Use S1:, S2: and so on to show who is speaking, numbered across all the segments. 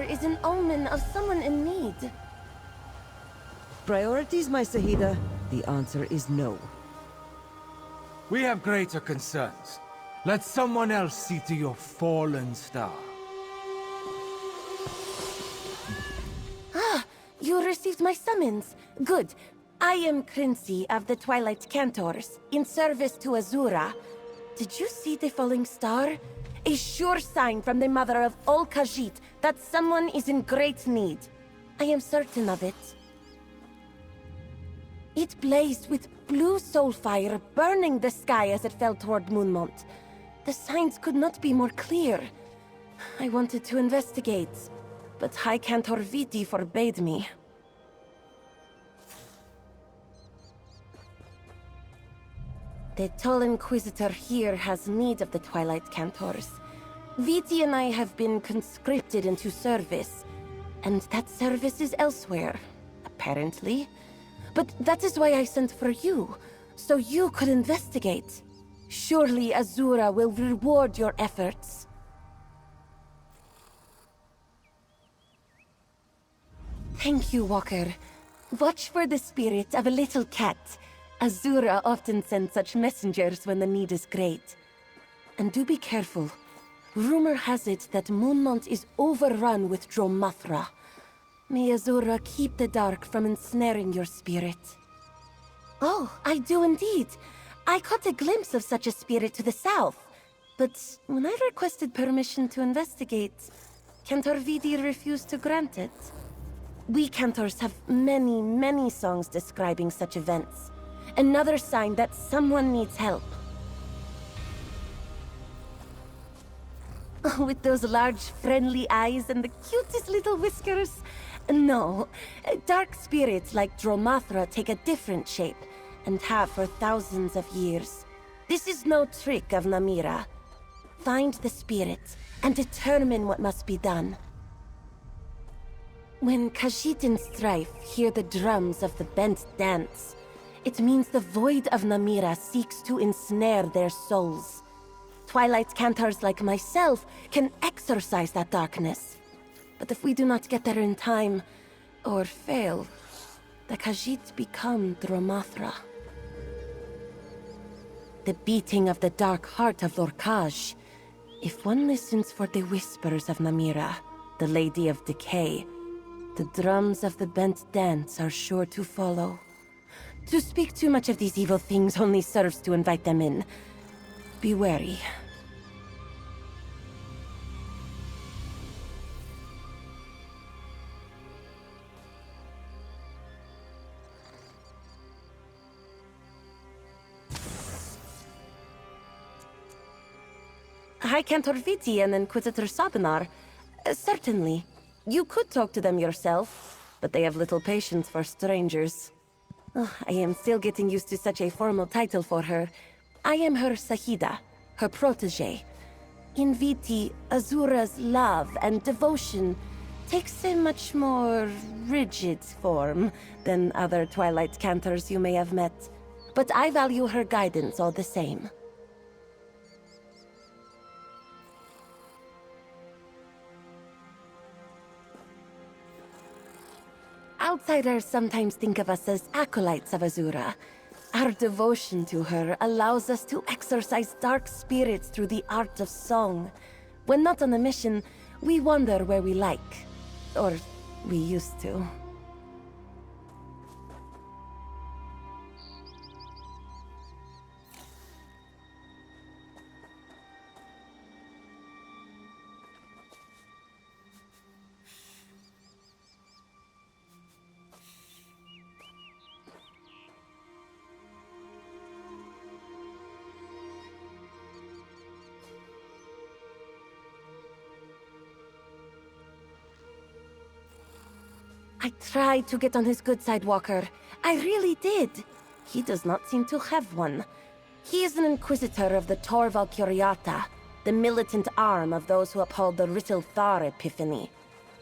S1: Is an omen of someone in need.
S2: Priorities, my Sahida? The answer is no.
S3: We have greater concerns. Let someone else see to your fallen star.
S1: Ah, you received my summons. Good. I am Quincy of the Twilight Cantors, in service to Azura. Did you see the falling star? A sure sign from the mother of all Khajiit that someone is in great need. I am certain of it. It blazed with blue soul fire, burning the sky as it fell toward Moonlit. The signs could not be more clear. I wanted to investigate, but High Cantor Viti forbade me. The tall Inquisitor here has need of the Twilight Cantors. Viti and I have been conscripted into service, and that service is elsewhere, apparently. But that is why I sent for you, so you could investigate. Surely Azura will reward your efforts. Thank you, Walker. Watch for the spirit of a little cat. Azura often sends such messengers when the need is great. And do be careful. Rumor has it that Moonlit is overrun with Dromathra. May Azura keep the dark from ensnaring your spirit. Oh, I do indeed. I caught a glimpse of such a spirit to the south. But when I requested permission to investigate, Cantor Vidi refused to grant it. We Cantors have many songs describing such events. Another sign that someone needs help. Oh, with those large, friendly eyes and the cutest little whiskers. No, dark spirits like Dromathra take a different shape, and have for thousands of years. This is no trick of Namira. Find the spirit, and determine what must be done. When Khajiit in strife hear the drums of the bent dance, it means the void of Namira seeks to ensnare their souls. Twilight Cantors like myself can exorcise that darkness. But if we do not get there in time, or fail, the Khajiit become Dromathra. The beating of the dark heart of Lorkaj. If one listens for the whispers of Namira, the Lady of Decay, the drums of the bent dance are sure to follow. To speak too much of these evil things only serves to invite them in. Be wary. High Cantor Viti and Inquisitor Sabinar. Certainly. You could talk to them yourself, but they have little patience for strangers. Oh, I am still getting used to such a formal title for her. I am her Sahida, her protege. In Viti, Azura's love and devotion takes a much more rigid form than other Twilight Cantors you may have met. But I value her guidance all the same. Outsiders sometimes think of us as acolytes of Azura. Our devotion to her allows us to exorcise dark spirits through the art of song. When not on a mission, we wander where we like. Or we used to. I tried to get on his good side, Walker. I really did. He does not seem to have one. He is an inquisitor of the Torval Curiata, the militant arm of those who uphold the Zerith-Var epiphany.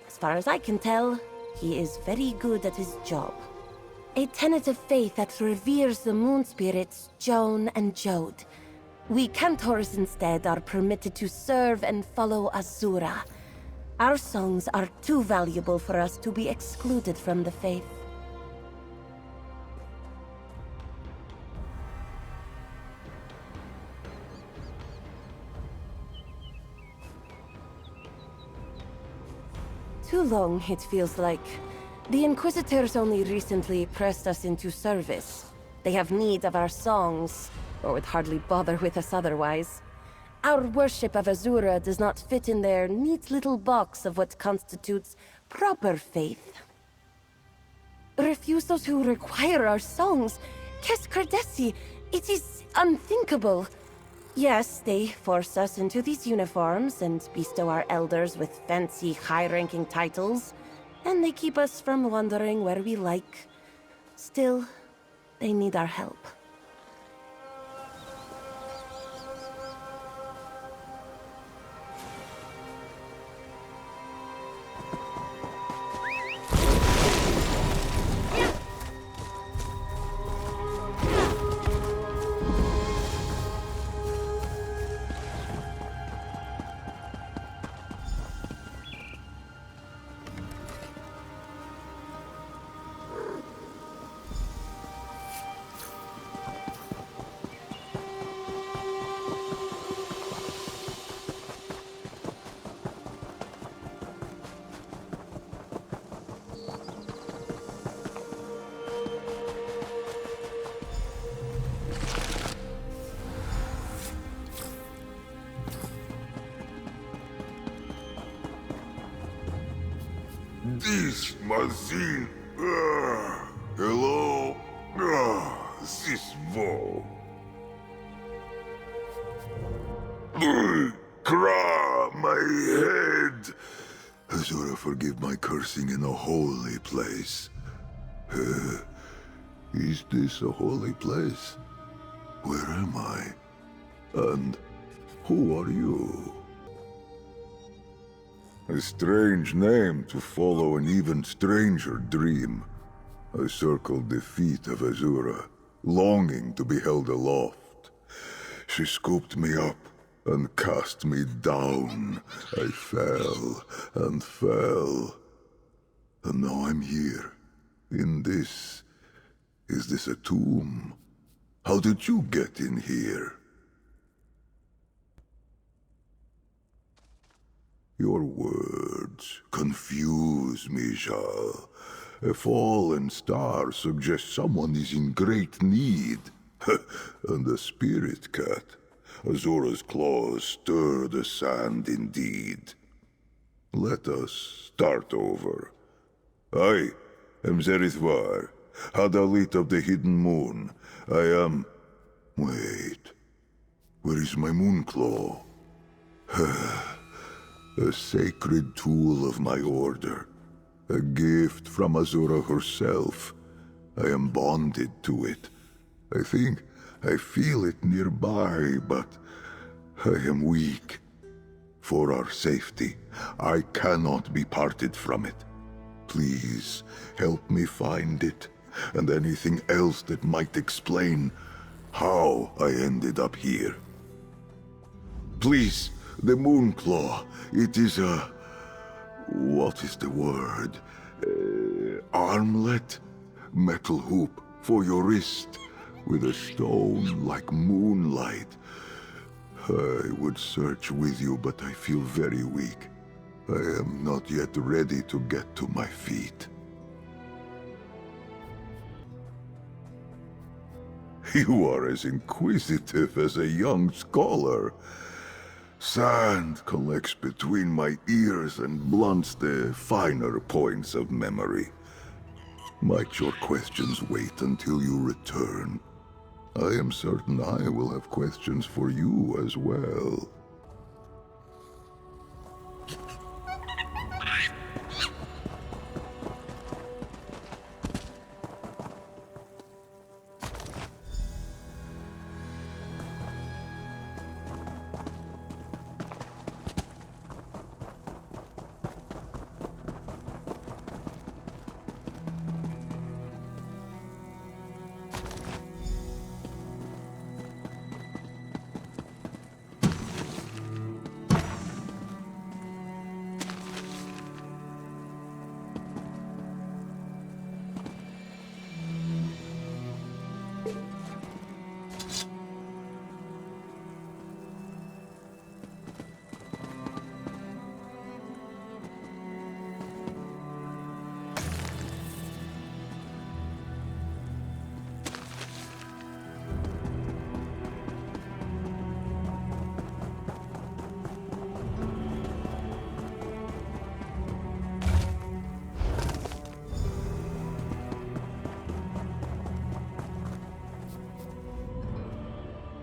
S1: As far as I can tell, he is very good at his job. A tenet of faith that reveres the moon spirits, Joan and Jode. We Cantors instead are permitted to serve and follow Azura. Our songs are too valuable for us to be excluded from the faith. Too long, it feels like. The Inquisitors only recently pressed us into service. They have need of our songs, or would hardly bother with us otherwise. Our worship of Azura does not fit in their neat little box of what constitutes proper faith. Refuse those who require our songs? Kes Cardesi, it is unthinkable. Yes, they force us into these uniforms and bestow our elders with fancy, high-ranking titles, and they keep us from wandering where we like. Still, they need our help.
S4: This machine. Hello. This wall. Cra, my head. Azura, forgive my cursing in a holy place. Is this a holy place? Where am I? And who are you? A strange name to follow an even stranger dream. I circled the feet of Azura, longing to be held aloft. She scooped me up and cast me down. I fell and fell. And now I'm here, in this. Is this a tomb? How did you get in here? Your words confuse me, Jal. A fallen star suggests someone is in great need. And a spirit cat. Azura's claws stir the sand indeed. Let us start over. I am Zerith-Var, Hadalit of the Hidden Moon. I am... Wait. Where is my moonclaw? A sacred tool of my order. A gift from Azura herself. I am bonded to it. I think I feel it nearby, but I am weak. For our safety, I cannot be parted from it. Please, help me find it, and anything else that might explain how I ended up here. Please, the Moonclaw, it is a... what is the word? Armlet? Metal hoop for your wrist, with a stone like moonlight. I would search with you, but I feel very weak. I am not yet ready to get to my feet. You are as inquisitive as a young scholar. Sand collects between my ears and blunts the finer points of memory. Might your questions wait until you return? I am certain I will have questions for you as well.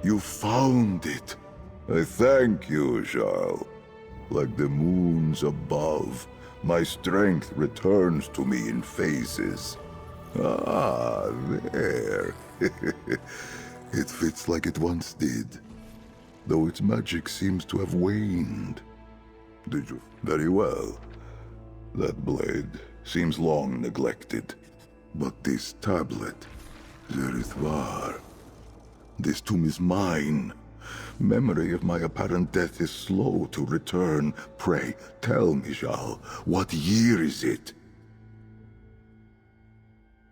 S4: You found it. I thank you, Jarl. Like the moons above, my strength returns to me in phases. Ah, there. It fits like it once did, though its magic seems to have waned. Did you? Very well. That blade seems long neglected. But this tablet, Zerith-Var, this tomb is mine. Memory of my apparent death is slow to return. Pray, tell me, Jarl, what year is it?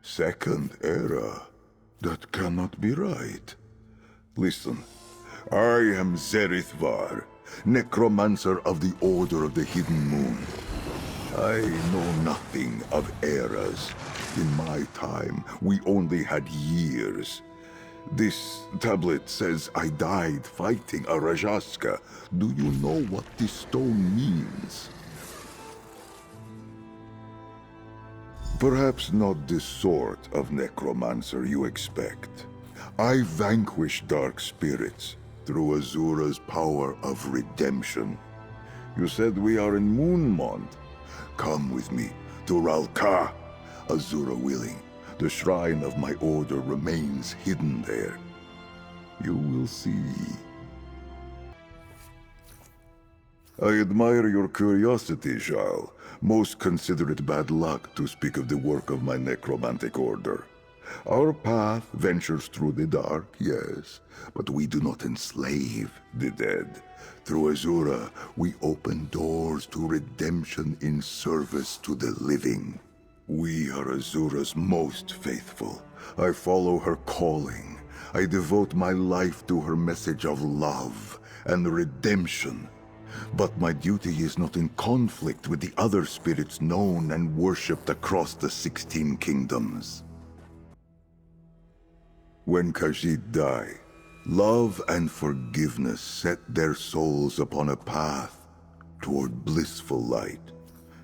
S4: Second Era? That cannot be right. Listen, I am Zerith-Var, necromancer of the Order of the Hidden Moon. I know nothing of eras. In my time, we only had years. This tablet says I died fighting a Rajaska. Do you know what this stone means? Perhaps not the sort of necromancer you expect. I vanquish dark spirits through Azura's power of redemption. You said we are in Moonmont. Come with me to Ralka. Azura willing, the shrine of my order remains hidden there. You will see. I admire your curiosity, Jarl. Most consider it bad luck to speak of the work of my necromantic order. Our path ventures through the dark, yes, but we do not enslave the dead. Through Azura, we open doors to redemption in service to the living. We are Azura's most faithful. I follow her calling. I devote my life to her message of love and redemption. But my duty is not in conflict with the other spirits known and worshipped across the 16 kingdoms. When Khajiit died, love and forgiveness set their souls upon a path toward blissful light.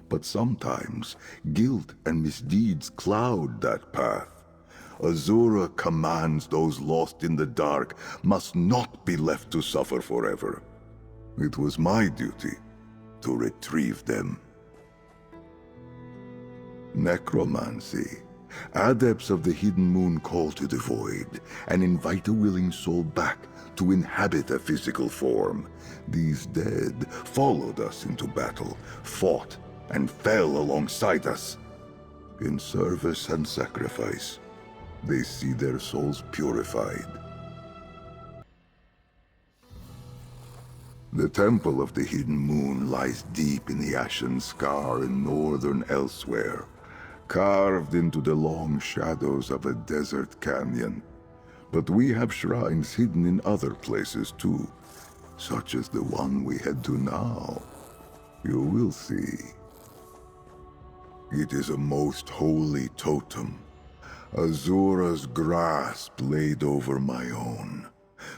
S4: But sometimes, guilt and misdeeds cloud that path. Azura commands those lost in the dark must not be left to suffer forever. It was my duty to retrieve them. Necromancy. Adepts of the Hidden Moon call to the void and invite a willing soul back to inhabit a physical form. These dead followed us into battle, fought, and fell alongside us. In service and sacrifice, they see their souls purified. The Temple of the Hidden Moon lies deep in the Ashen Scar in northern Elsewhere, carved into the long shadows of a desert canyon. But we have shrines hidden in other places too, such as the one we head to now. You will see. It is a most holy totem, Azura's grasp laid over my own.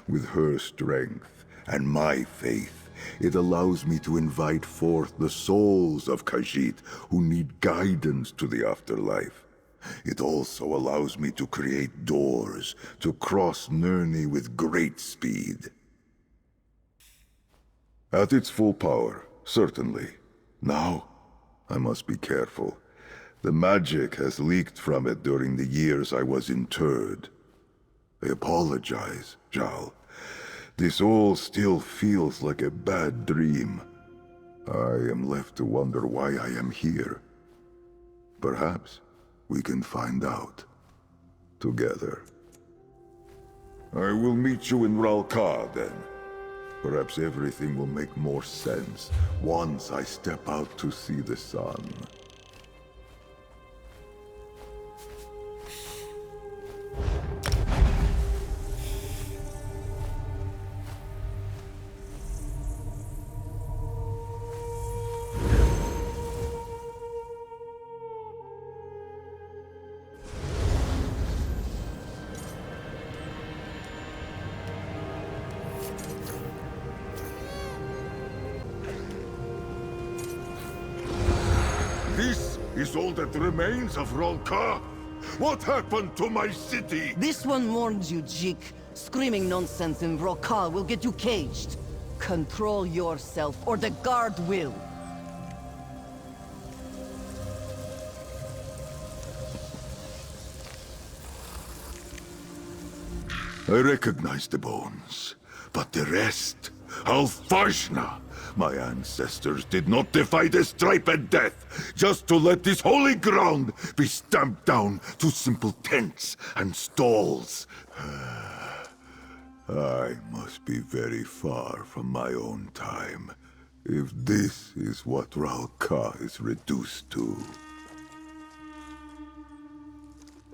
S4: With her strength and my faith, it allows me to invite forth the souls of Khajiit who need guidance to the afterlife. It also allows me to create doors to cross Nirni with great speed. At its full power, certainly. Now, I must be careful. The magic has leaked from it during the years I was interred. I apologize, Jarl. This all still feels like a bad dream. I am left to wonder why I am here. Perhaps we can find out together. I will meet you in Ralka then. Perhaps everything will make more sense once I step out to see the sun. is all that remains of Rolka? What happened to my city?
S2: This one warns you, Jik. Screaming nonsense in Rokal will get you caged. Control yourself, or the guard will.
S4: I recognize the bones, but the rest... Alfashna! My ancestors did not defy the striped death, just to let this holy ground be stamped down to simple tents and stalls. I must be very far from my own time, if this is what Ralka is reduced to.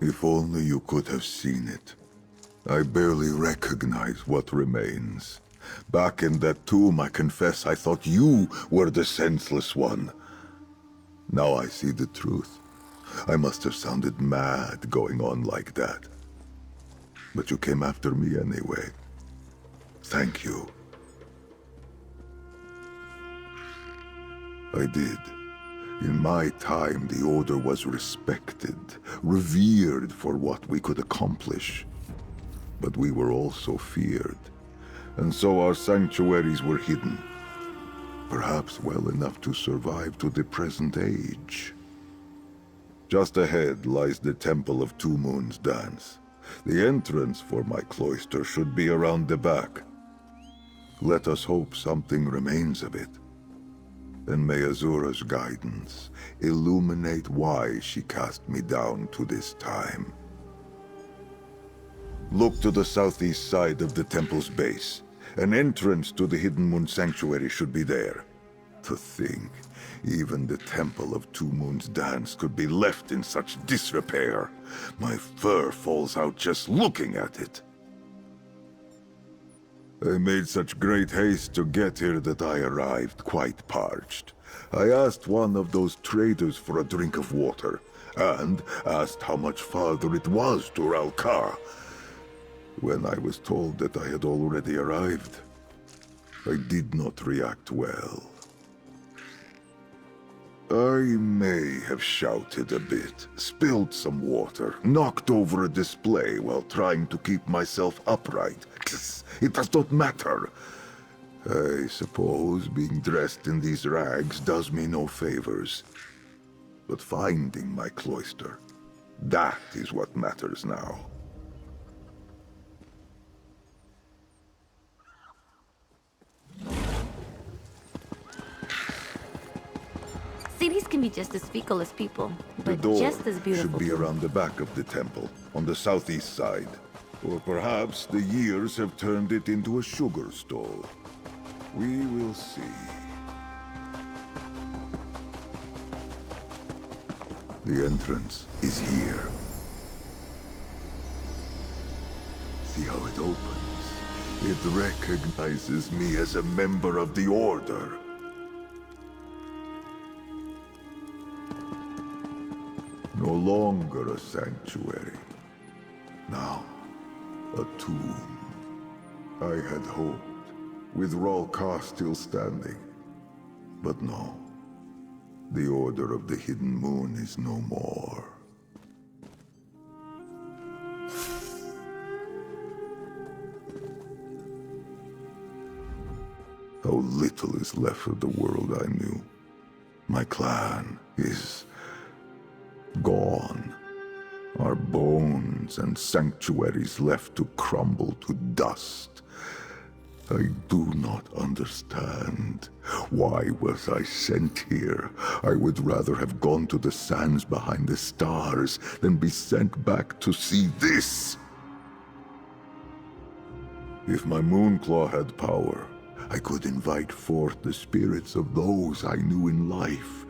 S4: If only you could have seen it. I barely recognize what remains. Back in that tomb, I confess I thought you were the senseless one. Now I see the truth. I must have sounded mad going on like that. But you came after me anyway. Thank you. I did. In my time, the Order was respected, revered for what we could accomplish. But we were also feared, and so our sanctuaries were hidden. Perhaps well enough to survive to the present age. Just ahead lies the Temple of Two Moons Dance. The entrance for my cloister should be around the back. Let us hope something remains of it. And may Azura's guidance illuminate why she cast me down to this time. Look to the southeast side of the temple's base. An entrance to the Hidden Moon Sanctuary should be there. To think, even the Temple of Two Moons Dance could be left in such disrepair. My fur falls out just looking at it. I made such great haste to get here that I arrived quite parched. I asked one of those traders for a drink of water, and asked how much farther it was to Ralkar. When I was told that I had already arrived, I did not react well. I may have shouted a bit, spilled some water, knocked over a display while trying to keep myself upright. It does not matter. I suppose being dressed in these rags does me no favors. But finding my cloister, that is what matters now.
S1: Cities can be just as fickle as people, but
S4: The door
S1: just as beautiful.
S4: should be
S1: too.
S4: around the back of the temple, on the southeast side. Or perhaps the years have turned it into a sugar stall. We will see. The entrance is here. See how it opens? It recognizes me as a member of the Order. No longer a sanctuary. Now, a tomb. I had hoped, with Ralkar still standing. But no. The Order of the Hidden Moon is no more. How little is left of the world I knew. My clan is gone. Our bones and sanctuaries left to crumble to dust. I do not understand. Why was I sent here? I would rather have gone to the sands behind the stars than be sent back to see this. If my Moonclaw had power, I could invite forth the spirits of those I knew in life.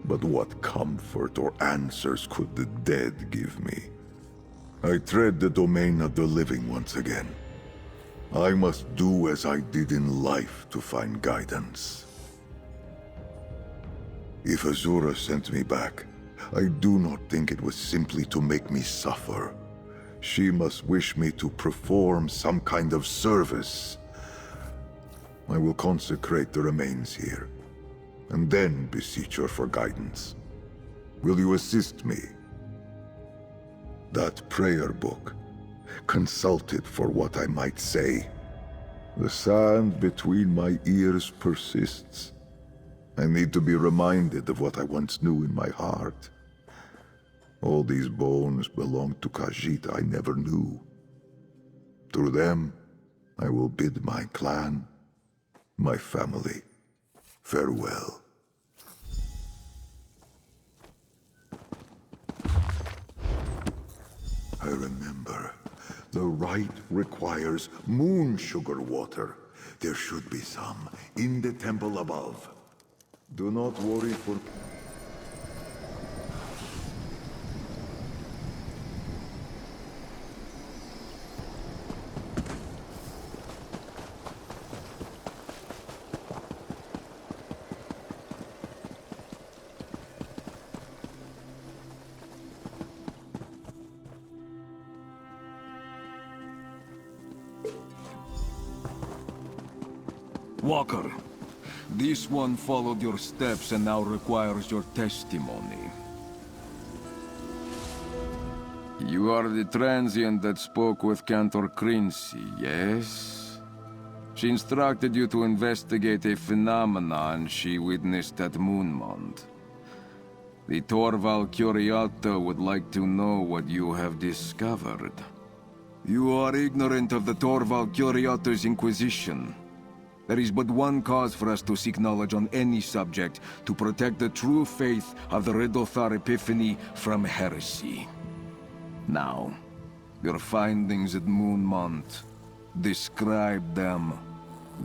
S4: But what comfort or answers could the dead give me? I tread the domain of the living once again. I must do as I did in life to find guidance. If Azura sent me back, I do not think it was simply to make me suffer. She must wish me to perform some kind of service. I will consecrate the remains here, and then beseech her for guidance. Will you assist me? That prayer book. Consult it for what I might say. The sand between my ears persists. I need to be reminded of what I once knew in my heart. All these bones belong to Khajiit I never knew. Through them, I will bid my clan, my family, farewell. I remember. The rite requires moon sugar water. There should be some in the temple above. Do not worry for...
S5: Walker, this one followed your steps and now requires your testimony. You are the transient that spoke with Cantor Crincy, yes? She instructed you to investigate a phenomenon she witnessed at Moonmont. The Torval Curiato would like to know what you have discovered. You are ignorant of the Torval Curiato's Inquisition. There is but one cause for us to seek knowledge on any subject, to protect the true faith of the Zerith-Var Epiphany from heresy. Now, your findings at Moonmont. Describe them.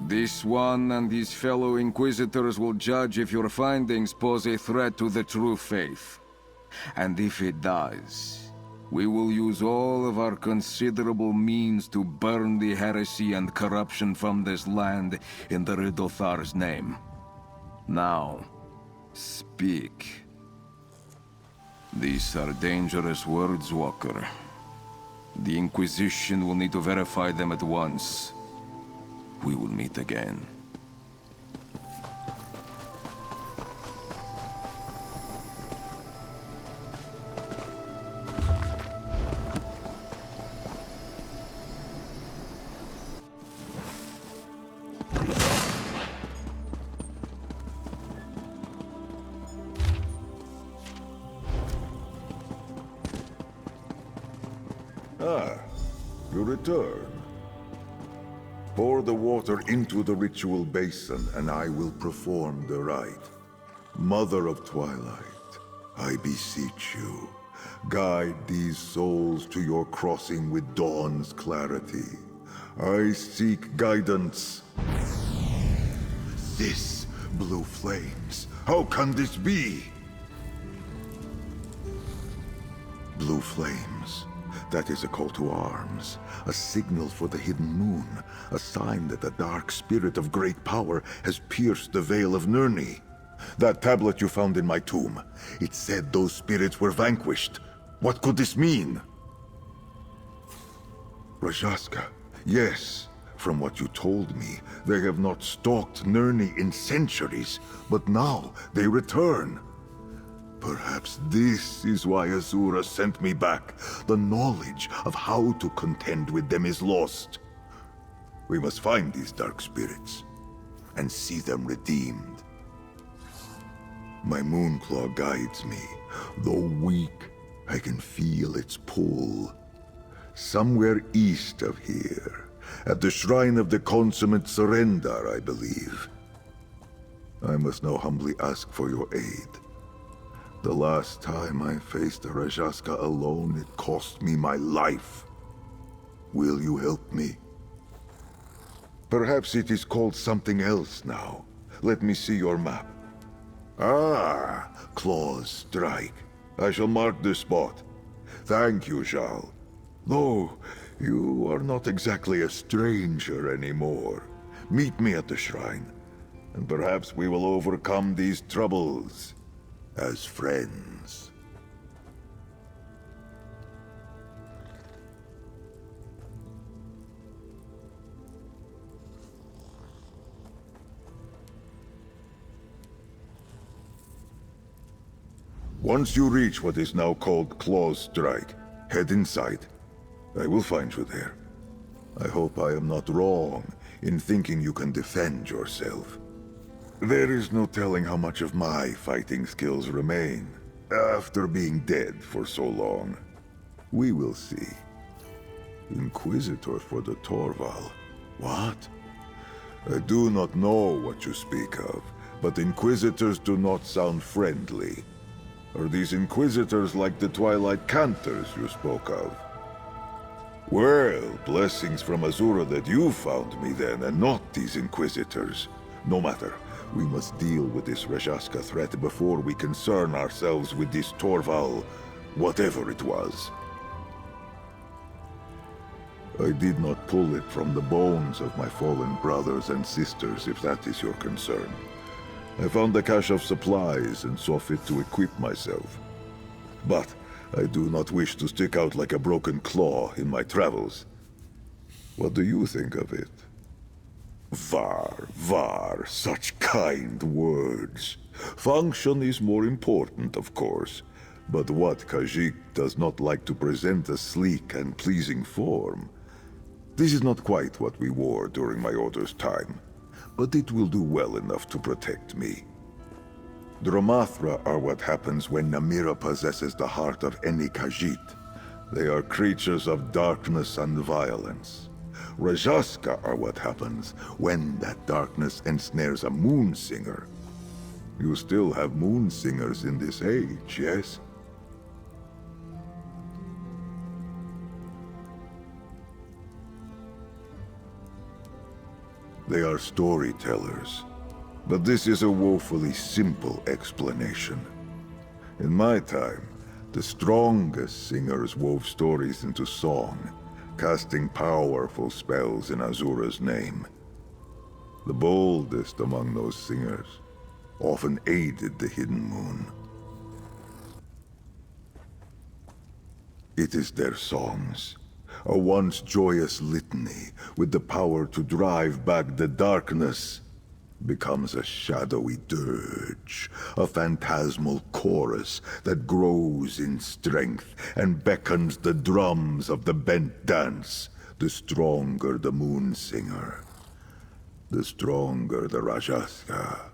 S5: This one and his fellow Inquisitors will judge if your findings pose a threat to the true faith. And if it does, we will use all of our considerable means to burn the heresy and corruption from this land in the Zerith-Var's name. Now, speak. These are dangerous words, Walker. The Inquisition will need to verify them at once. We will meet again.
S4: You return. Pour the water into the ritual basin, and I will perform the rite. Mother of Twilight, I beseech you, guide these souls to your crossing with dawn's clarity. I seek guidance. This blue flames. How can this be? Blue flames. That is a call to arms, a signal for the hidden moon, a sign that the dark spirit of great power has pierced the veil of Nirni. That tablet you found in my tomb, it said those spirits were vanquished. What could this mean? Rajaska, yes. From what you told me, they have not stalked Nirni in centuries, but now they return. Perhaps this is why Azura sent me back. The knowledge of how to contend with them is lost. We must find these dark spirits and see them redeemed. My Moonclaw guides me. Though weak, I can feel its pull. Somewhere east of here, at the shrine of the consummate Surrender, I believe. I must now humbly ask for your aid. The last time I faced a Rajaska alone, it cost me my life. Will you help me? Perhaps it is called something else now. Let me see your map. Ah, Claw's Strike. I shall mark the spot. Thank you, Jarl. Though, you are not exactly a stranger anymore. Meet me at the shrine, and perhaps we will overcome these troubles as friends. Once you reach what is now called Claw's Strike, head inside. I will find you there. I hope I am not wrong in thinking you can defend yourself. There is no telling how much of my fighting skills remain after being dead for so long. We will see. Inquisitor for the Torval. What? I do not know what you speak of, but Inquisitors do not sound friendly. Are these Inquisitors like the Twilight Cantors you spoke of? Well, blessings from Azura that you found me then, and not these Inquisitors. No matter, we must deal with this Rajaska threat before we concern ourselves with this Torval, whatever it was. I did not pull it from the bones of my fallen brothers and sisters, if that is your concern. I found a cache of supplies and saw fit to equip myself. But I do not wish to stick out like a broken claw in my travels. What do you think of it? Var, such kind words. Function is more important, of course. But what Khajiit does not like to present a sleek and pleasing form. This is not quite what we wore during my order's time, but it will do well enough to protect me. Dromathra are what happens when Namira possesses the heart of any Khajiit. They are creatures of darkness and violence. Rajaska are what happens when that darkness ensnares a Moonsinger. You still have Moonsingers in this age, yes? They are storytellers, but this is a woefully simple explanation. In my time, the strongest singers wove stories into song, casting powerful spells in Azura's name. The boldest among those singers often aided the Hidden Moon. It is their songs, a once joyous litany with the power to drive back the darkness, becomes a shadowy dirge, a phantasmal chorus that grows in strength and beckons the drums of the bent dance. The stronger the Moonsinger, the stronger the Rajaska.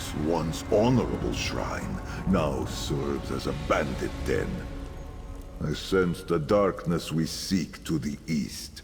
S4: This once honorable shrine now serves as a bandit den. I sense the darkness we seek to the east.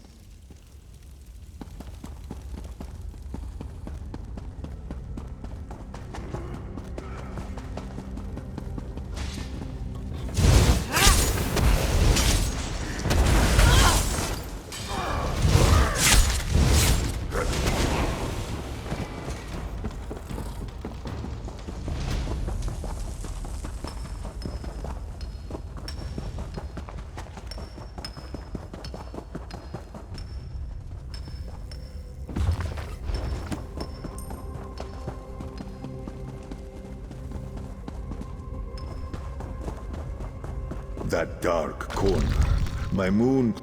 S4: That dark corner. My moon...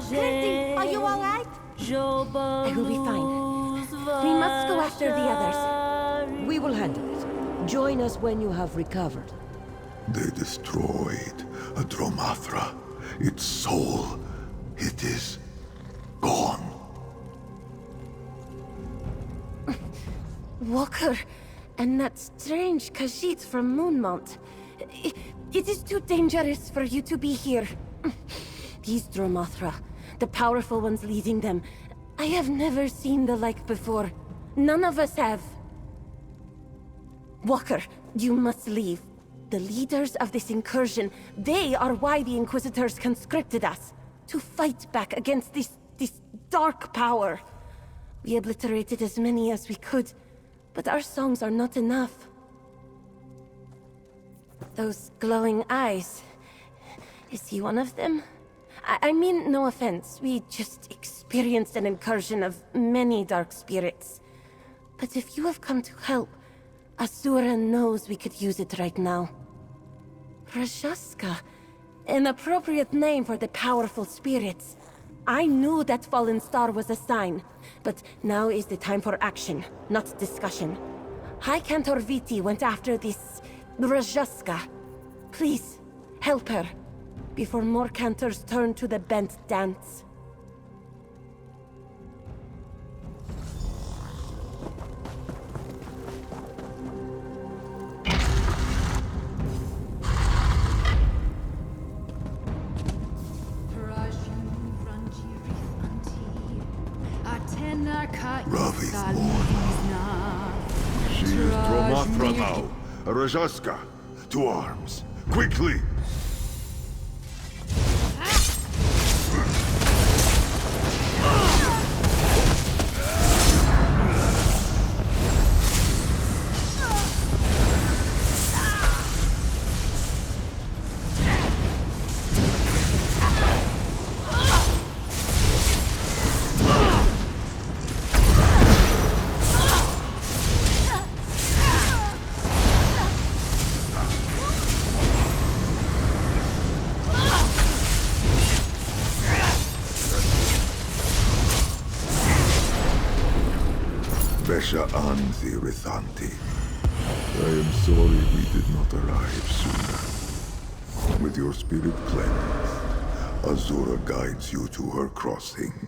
S1: Christy, are you alright? I will be fine. We must go after the others.
S2: We will handle it. Join us when you have recovered.
S4: They destroyed a Dromathra. Its soul. It is gone.
S1: Walker, and that strange Khajiit from Moonmont. It is too dangerous for you to be here. These Dromathra, the powerful ones leading them, I have never seen the like before. None of us have. Walker, you must leave. The leaders of this incursion, they are why the Inquisitors conscripted us. To fight back against this dark power. We obliterated as many as we could, but our songs are not enough. Those glowing eyes... Is he one of them? I mean, no offense. We just experienced an incursion of many dark spirits. But if you have come to help, Asura knows we could use it right now. Rajaska, an appropriate name for the powerful spirits. I knew that fallen star was a sign, but now is the time for action, not discussion. High Cantor Viti went after this Rajaska. Please, help her, before more Cantors turn to the bent dance.
S4: Ravi's born. She is Dromathra now. Rajaska, to arms. Quickly! Zerith-Var. I am sorry we did not arrive sooner. With your spirit cleansed, Azura guides you to her crossing.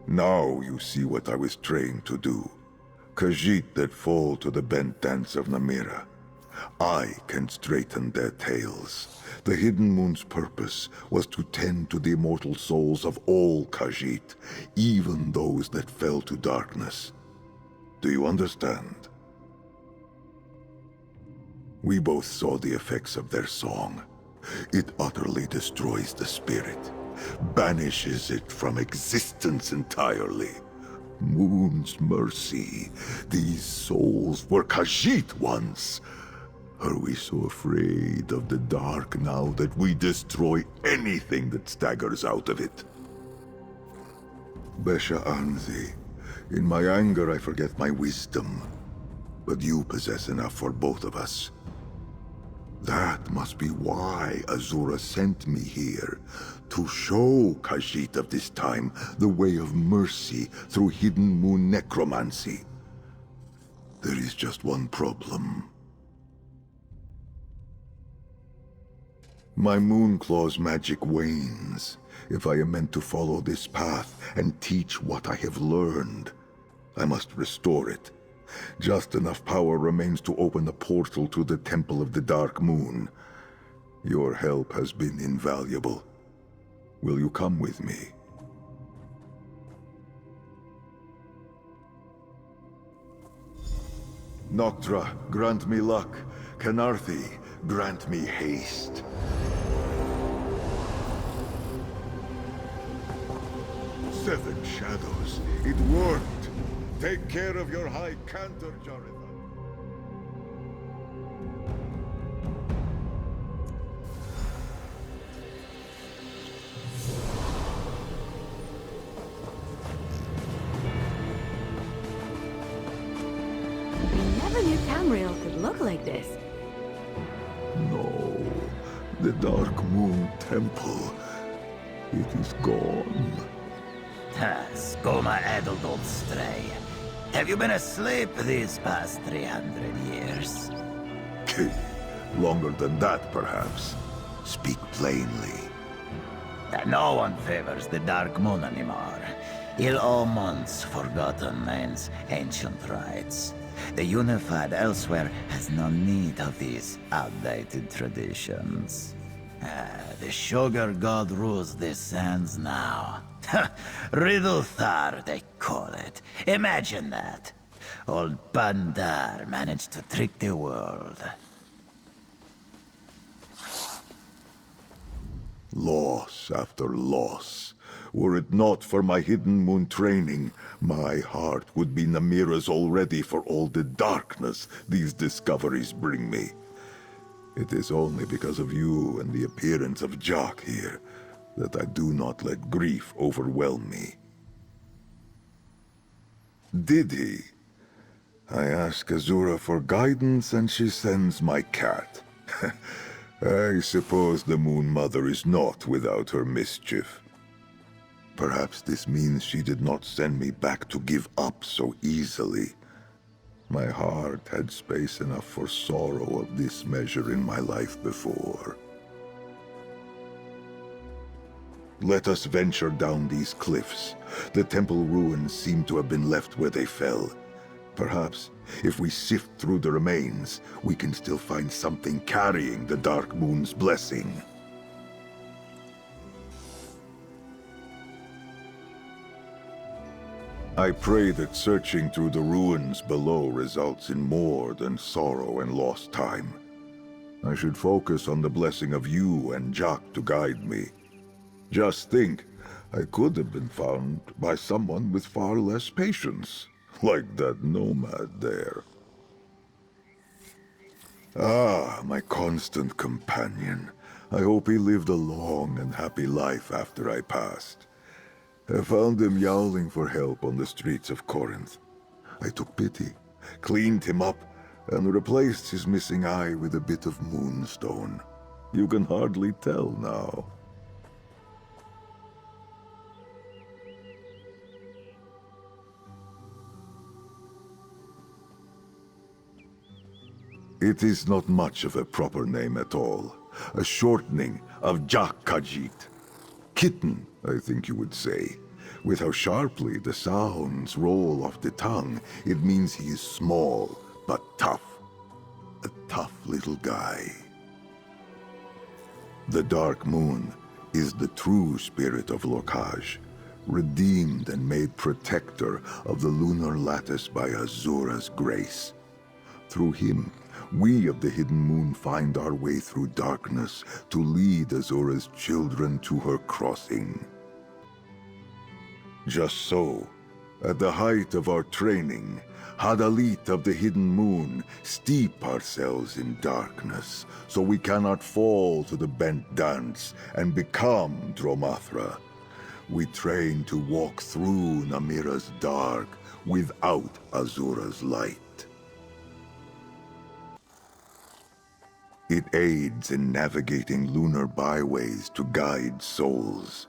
S4: Now you see what I was trained to do. Khajiit that fall to the bent dance of Namira. I can straighten their tails. The Hidden Moon's purpose was to tend to the immortal souls of all Khajiit, even those that fell to darkness. Do you understand? We both saw the effects of their song. It utterly destroys the spirit, banishes it from existence entirely. Moon's mercy. These souls were Khajiit once. Are we so afraid of the dark now that we destroy anything that staggers out of it? Besha Anzi, in my anger I forget my wisdom, but you possess enough for both of us. That must be why Azura sent me here, to show Khajiit of this time the way of mercy through Hidden Moon necromancy. There is just one problem. My Moonclaw's magic wanes. If I am meant to follow this path and teach what I have learned, I must restore it. Just enough power remains to open a portal to the Temple of the Dark Moon. Your help has been invaluable. Will you come with me? Noctra, grant me luck. Canarthi, grant me haste. Seven Shadows. It worked. Take care of your High Cantor, Zerith-Var.
S1: Never knew Tamriel could look like this.
S4: No. The Dark Moon Temple. It is gone.
S6: Skoma addled old stray. Have you been asleep these past 300 years?
S4: Longer than that, perhaps. Speak plainly.
S6: No one favors the Dark Moon anymore. Il-Omon's forgotten man's ancient rites. The Unified elsewhere has no need of these outdated traditions. The Sugar God rules these sands now. Zerith-Var, they call it. Imagine that. Old Bandar managed to trick the world.
S4: Loss after loss. Were it not for my Hidden Moon training, my heart would be Namira's already for all the darkness these discoveries bring me. It is only because of you and the appearance of Jock here that I do not let grief overwhelm me. Did he? I ask Azura for guidance and she sends my cat. I suppose the Moon Mother is not without her mischief. Perhaps this means she did not send me back to give up so easily. My heart had space enough for sorrow of this measure in my life before. Let us venture down these cliffs. The temple ruins seem to have been left where they fell. Perhaps, if we sift through the remains, we can still find something carrying the Dark Moon's blessing. I pray that searching through the ruins below results in more than sorrow and lost time. I should focus on the blessing of you and Jock to guide me. Just think, I could have been found by someone with far less patience, like that nomad there. Ah, my constant companion. I hope he lived a long and happy life after I passed. I found him yowling for help on the streets of Corinth. I took pity, cleaned him up, and replaced his missing eye with a bit of moonstone. You can hardly tell now. It is not much of a proper name at all. A shortening of Jak Khajiit. Kitten, I think you would say. With how sharply the sounds roll off the tongue, it means he is small, but tough. A tough little guy. The Dark Moon is the true spirit of Lokaj, redeemed and made protector of the lunar lattice by Azura's grace. Through him, we of the Hidden Moon find our way through darkness to lead Azura's children to her crossing. Just so, at the height of our training, Hadalit of the Hidden Moon steep ourselves in darkness, so we cannot fall to the bent dance and become Dromathra. We train to walk through Namira's dark without Azura's light. It aids in navigating lunar byways to guide souls.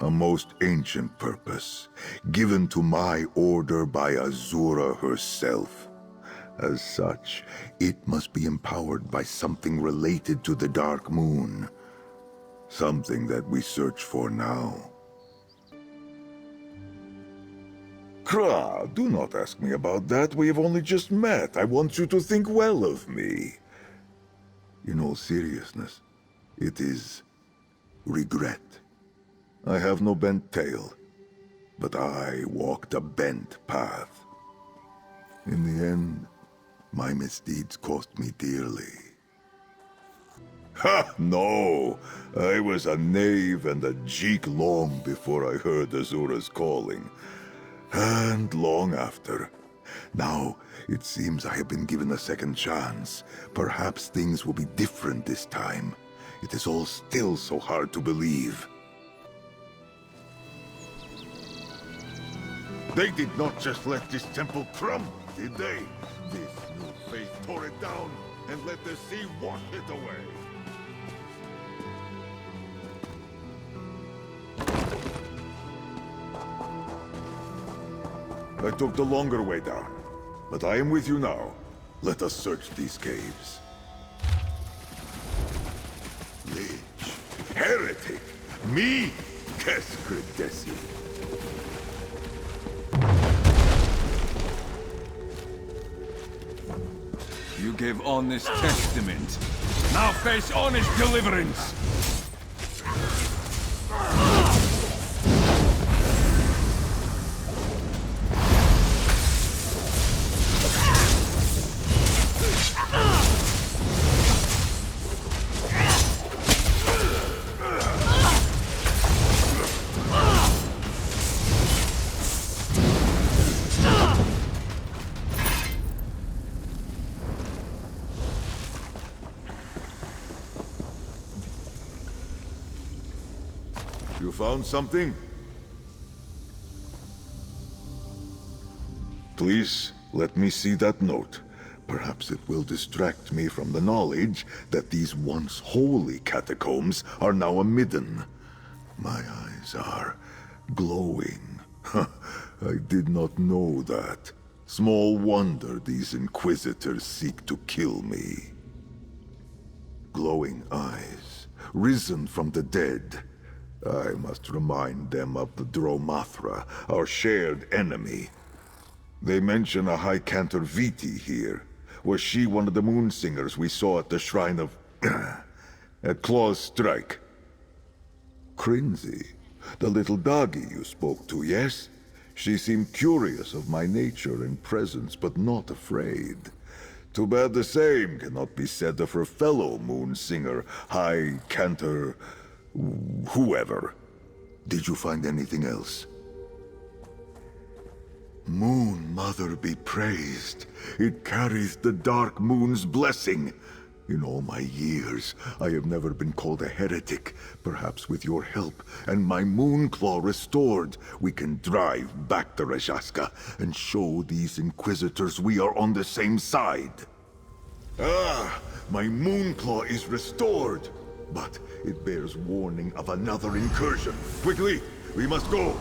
S4: A most ancient purpose, given to my order by Azura herself. As such, it must be empowered by something related to the Dark Moon. Something that we search for now. Kra, do not ask me about that. We have only just met. I want you to think well of me. In all seriousness, it is regret. I have no bent tail, but I walked a bent path. In the end, my misdeeds cost me dearly. Ha! No! I was a knave and a jeek long before I heard Azura's calling. And long after. Now, it seems I have been given a second chance. Perhaps things will be different this time. It is all still so hard to believe. They did not just let this temple crumble, did they? This new faith tore it down and let the sea wash it away. I took the longer way down, but I am with you now. Let us search these caves. Lich, heretic, me, Keskridesi.
S5: You gave honest testament. Now face honest deliverance!
S4: You found something? Please, let me see that note. Perhaps it will distract me from the knowledge that these once holy catacombs are now a midden. My eyes are glowing. I did not know that. Small wonder these inquisitors seek to kill me. Glowing eyes, risen from the dead. I must remind them of the Dromathra, our shared enemy. They mention a High Cantor Viti here. Was she one of the moon singers we saw at the shrine of... at Claw's Strike? Crinzy, the little doggy you spoke to, yes? She seemed curious of my nature and presence, but not afraid. Too bad the same cannot be said of her fellow moon singer, High Cantor... whoever. Did you find anything else? Moon Mother be praised. It carries the Dark Moon's blessing. In all my years, I have never been called a heretic. Perhaps with your help and my moon claw restored, we can drive back the Rajaska and show these inquisitors we are on the same side. Ah, my moon claw is restored. But it bears warning of another incursion. Quickly, we must go!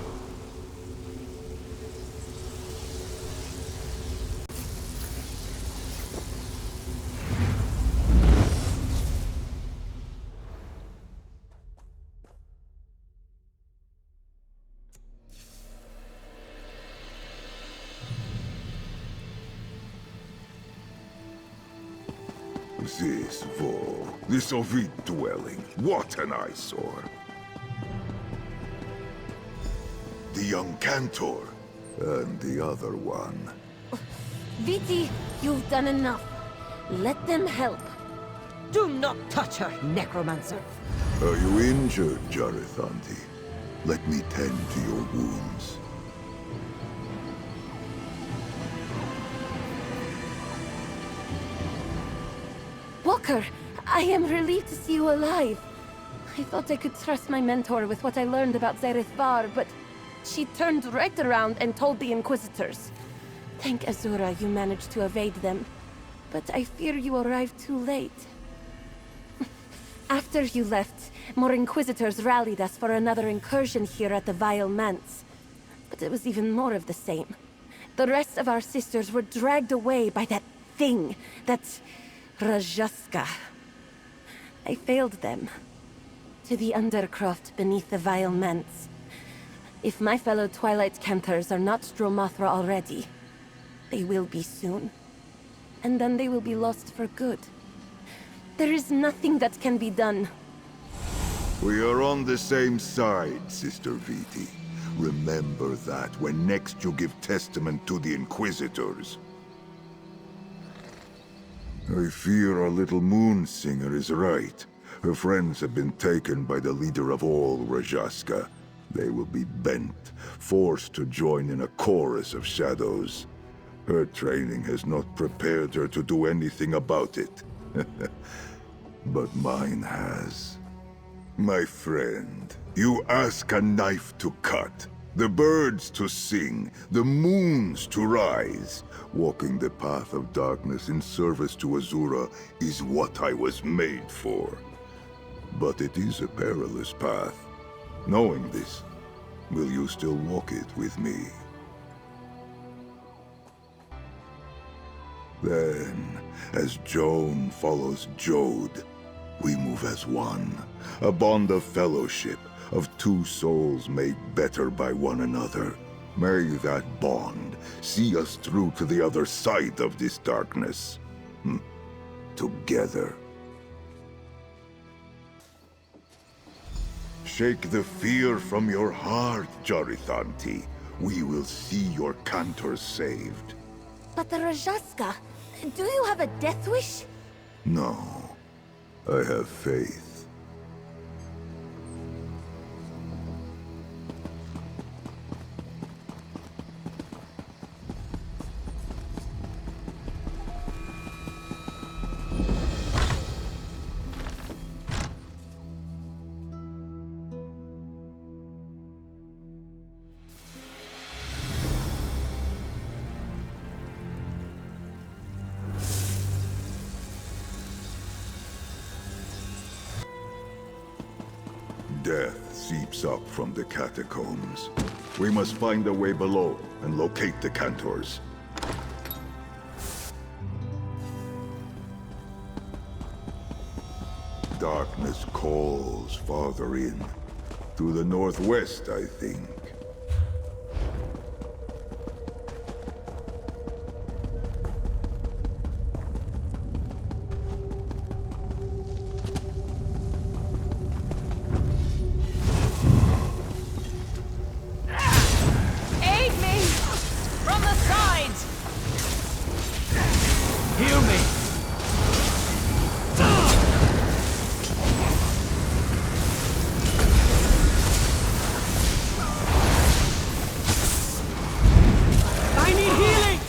S4: Zerith-Var, this Ovid dwelling, what an eyesore! The young Cantor, and the other one.
S1: Viti, you've done enough. Let them help.
S2: Do not touch her, necromancer.
S4: Are you injured, Zerith-Anti? Let me tend to your wounds.
S1: Walker, I am relieved to see you alive. I thought I could trust my mentor with what I learned about Zerith-Var, but she turned right around and told the Inquisitors. Thank Azura you managed to evade them, but I fear you arrived too late. After you left, more Inquisitors rallied us for another incursion here at the Vile Manse. But it was even more of the same. The rest of our sisters were dragged away by that thing, that Rajaska. I failed them. To the undercroft beneath the vile manse. If my fellow Twilight Cantors are not Dromothra already, they will be soon. And then they will be lost for good. There is nothing that can be done.
S4: We are on the same side, Sister Viti. Remember that when next you give testament to the Inquisitors. I fear our little moon singer is right. Her friends have been taken by the leader of all Rajaska. They will be bent, forced to join in a chorus of shadows. Her training has not prepared her to do anything about it. But mine has. My friend, you ask a knife to cut, the birds to sing, the moons to rise. Walking the path of darkness in service to Azura is what I was made for. But it is a perilous path. Knowing this, will you still walk it with me? Then, as Joan follows Jode, we move as one. A bond of fellowship, of two souls made better by one another. May that bond see us through to the other side of this darkness. Together. Shake the fear from your heart, Jarithanti. We will see your Cantors saved.
S1: But the Rajaska, do you have a death wish?
S4: No, I have faith. Death seeps up from the catacombs. We must find a way below and locate the Cantors. Darkness calls farther in. To the northwest, I think.
S7: Aid me! From the sides!
S3: Heal me! I need healing!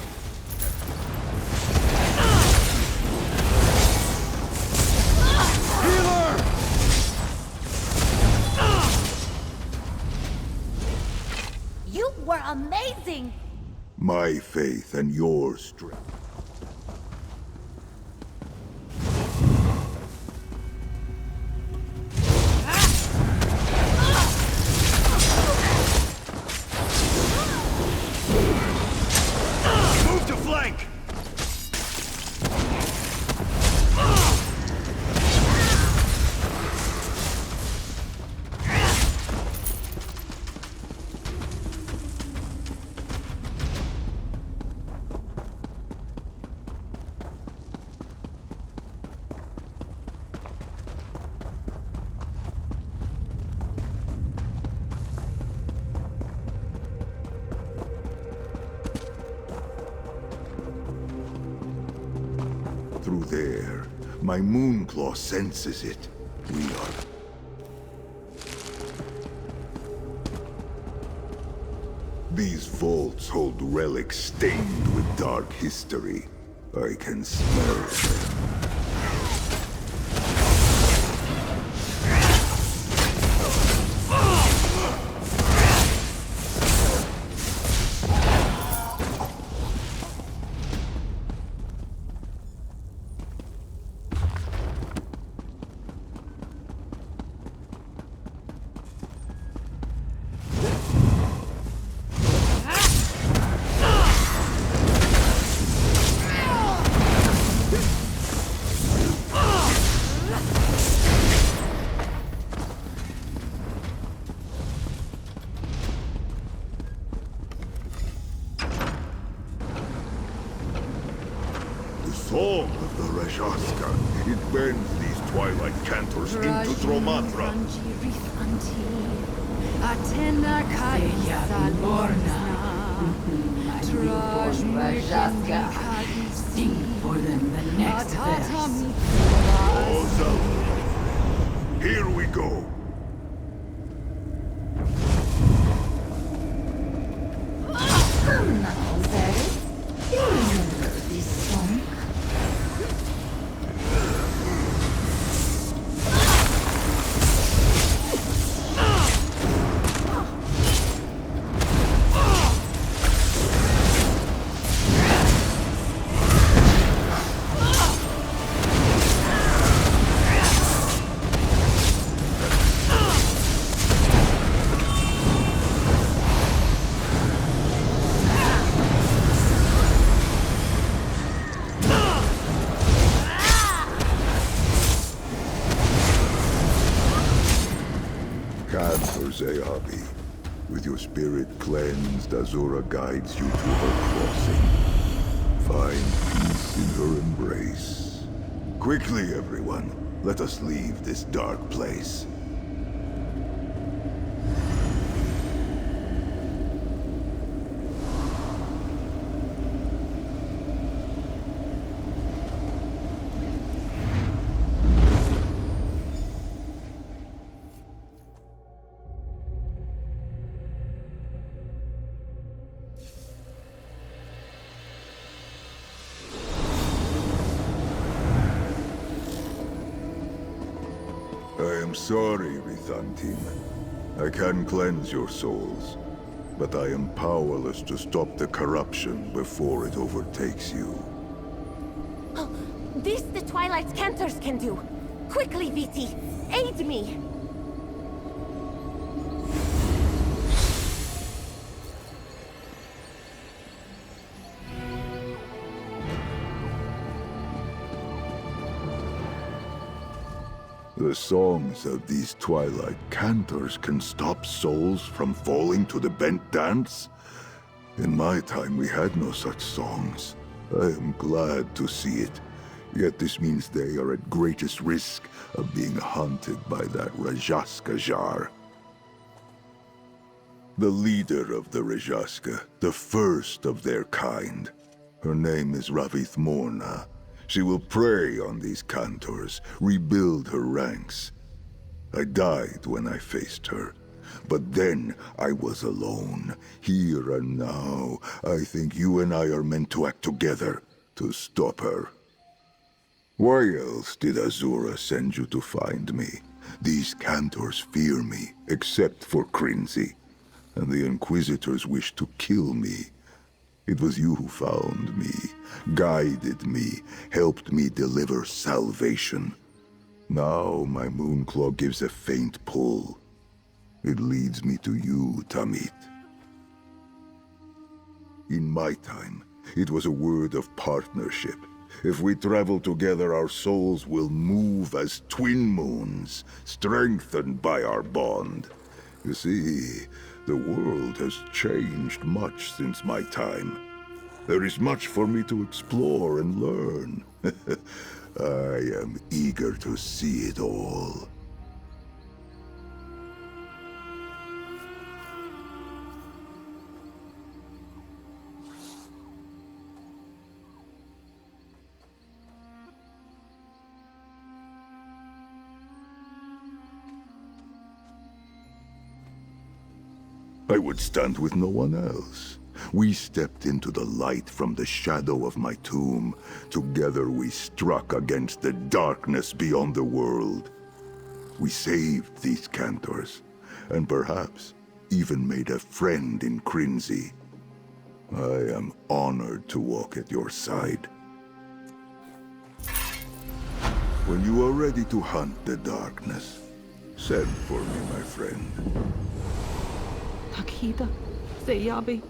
S3: Healer!
S7: You were amazing!
S4: My faith and your strength.
S3: Move to flank!
S4: Through there, my Moonclaw senses it. We are... These vaults hold relics stained with dark history. I can smell them. song of the Rajaska. It bends these twilight cantors into Dromatra.
S7: Sing for them the next verse.
S4: Oh, Zelda. Here we go.
S7: Now, Zerith, you remember this song?
S4: Zeyabi. With your spirit cleansed, Azura guides you to her crossing. Find peace in her embrace. Quickly, everyone. Let us leave this dark place. I am sorry, Rithantim. I can cleanse your souls, but I am powerless to stop the corruption before it overtakes you.
S1: Oh, this the Twilight Cantors can do. Quickly, Viti, aid me!
S4: The songs of these Twilight Cantors can stop souls from falling to the bent dance? In my time, we had no such songs. I am glad to see it. Yet this means they are at greatest risk of being hunted by that Rajaska Jar. The leader of the Rajaska, the first of their kind. Her name is Ravith-Morna. She will prey on these Cantors, rebuild her ranks. I died when I faced her. But then I was alone. Here and now, I think you and I are meant to act together to stop her. Why else did Azura send you to find me? These Cantors fear me, except for Crinzy. And the Inquisitors wish to kill me. It was you who found me, guided me, helped me deliver salvation. Now my Moonclaw gives a faint pull. It leads me to you, Tamit. In my time, it was a word of partnership. If we travel together, our souls will move as twin moons, strengthened by our bond. You see, the world has changed much since my time. There is much for me to explore and learn. I am eager to see it all. I would stand with no one else. We stepped into the light from the shadow of my tomb. Together we struck against the darkness beyond the world. We saved these Cantors, and perhaps even made a friend in Crinzy. I am honored to walk at your side. When you are ready to hunt the darkness, send for me, my friend.
S8: Takida, Zeyabi,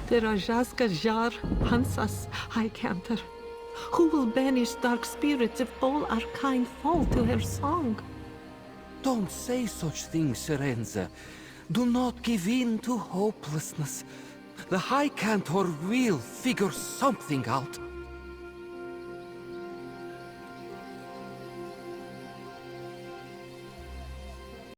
S8: the Rajaska Jar hunts us, High Cantor. Who will banish dark spirits if all our kind fall to her song?
S9: Don't say such things, Serenza. Do not give in to hopelessness. The High Cantor will figure something out.